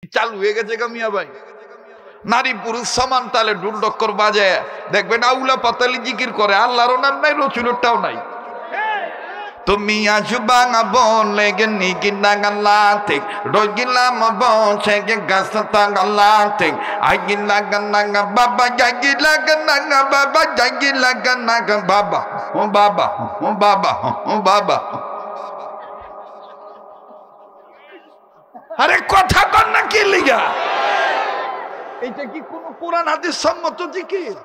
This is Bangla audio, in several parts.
চালু হয়ে গেছে কামিয়া ভাই, নারী পুরুষ সমান তালে ঢুল ডক্কর বাজে দেখবেন আউলা পাতালি জিকির করে, আল্লাহরও নাম নাই, রসুলেরটাও নাই। তুমি আসবাঙা বলে গে নিগিনা গালাতে রগিলাম বসে গে গাছতা গালাতে আগিলা গানা বাবা জাগিলা গানা বাবা জাগিলা গানা বাবা ও বাবা ও বাবা ও বাবা। আরে কথা কর না কি লিগা? এটা কি কোন কোরআন হাদিস সম্মত জিকির?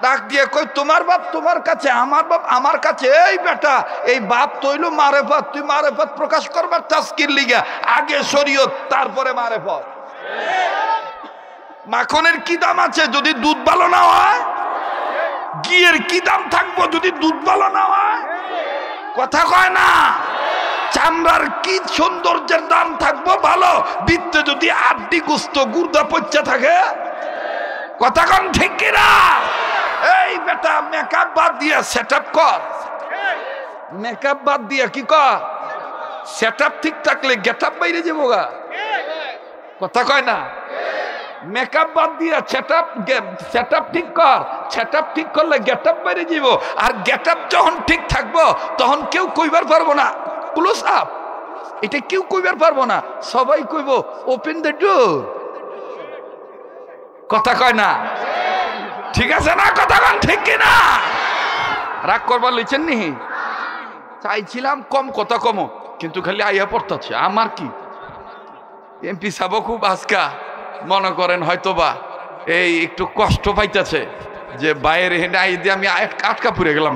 ডাক দিয়ে কই তোমার বাপ তোমার কাছে, আমার বাপ আমার কাছে। এই বেটা, এই বাপ তৈল মারেফত, তুই মারেফত প্রকাশ করবার তাস্কির লিগা আগে শরীয়ত তারপরে মারেফত। মাখনের কি দাম আছে যদি দুধ ভালো না হয়? ঘিয়ের কি দাম থাকবো যদি দুধ ভালো না হয়? কথা কয় না। চামড়ার কি সৌন্দর্যের দাম থাকবো ভালো, বৃত্তে যদি আড্ডি গুস্ত গুর্দা পচ্চা থাকে। কথা কন ঠিক কিনা? এই বেটা মেকআপ বাদ দিয়া সেটআপ কর, মেকআপ বাদ দিয়া কি কর, সেটআপ ঠিক থাকলে গেটআপ বাইরে যাবো গা। কথা কয় না। মেকআপ বাদ দিয়া সেটআপ ঠিক কর, সেটআপ ঠিক করলে গেটআপ বাইরে যাব। আর গেটআপ যখন ঠিক থাকবো তখন কেউ কইবার পারবো না ক্লোজ আপ, এটা কেউ কইবার পারবো না। সবাই কইব ওপেন দ্য ডোর। কথা কয় না। ঠিক আছে না? কথা কন ঠিক কিনা? রাগ করবার লইছেন নি? চাইছিলাম কম কথা কমো, কিন্তু খালি আইয়া পড়তাছে। আমার কি এমপি সাহেব খুব আজকা মনে করেন হয়তোবা এই একটু কষ্ট পাইতেছে যে বাইরে হেঁটে আই দিয়ে আমি আটকা পুড়ে গেলাম,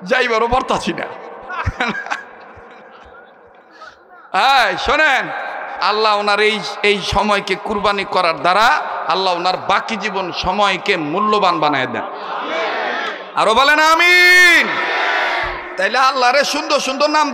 যাইবারও পড়তাছি না। হ্যাঁ শোনেন, আল্লাহ ওনার এই সময়কে কুরবানি করার দ্বারা আল্লাহ ওনার বাকি জীবন সময়কে মূল্যবান বানায় দেন। আরো বলেন আমিন। তাইলে আল্লাহরে সুন্দর সুন্দর নাম